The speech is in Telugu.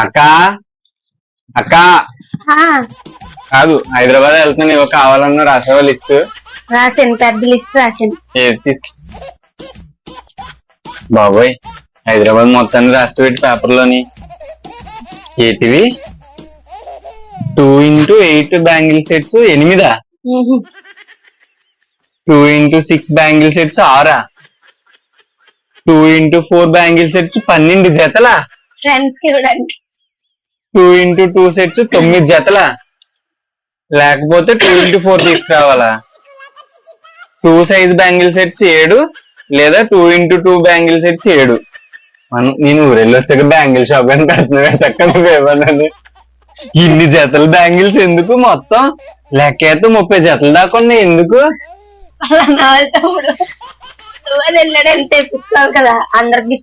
అక్క అక్క ఆ, కాదు, హైదరాబాద్ వెళ్తున్నా ఇవ్వ కావాలన్నా రాసేవా లిస్ట్. రాశాను, పెద్ద లిస్ట్ రాశాను. ఏది తీసు బాబోయ్, హైదరాబాద్ మొత్తాన్ని రాసి పెట్టి పేపర్లోని ఏటివి 2x8 బ్యాంగిల్ సెట్స్ 8, ఉహు. 2x6 bangle sets 6, 2x4 bangle sets 12 జతలా, ఫ్రెండ్స్ కి ఇవ్వడానికి. 2x2 సెట్స్ 9 జతలా, లేకపోతే 2x4 తీసుకురావాలా. 2 సైజ్ బ్యాంగిల్ సెట్స్ 7 లేదా 2x2 బ్యాంగిల్ సెట్స్ 7. నేను ఊరెళ్ళి వచ్చాక బ్యాంగిల్ షాప్ అని పెడుతున్నాను. ఇన్ని జతల బ్యాంగిల్స్ ఎందుకు? మొత్తం లెక్కేస్తే 30 జతలు దాకా ఉన్నాయి ఎందుకు? వాళ్ళ అన్న వాళ్ళ తమ్ముడు నువ్వు అది వెళ్ళాడు ఎంత తెప్పించుకోవాలి కదా అందరికి.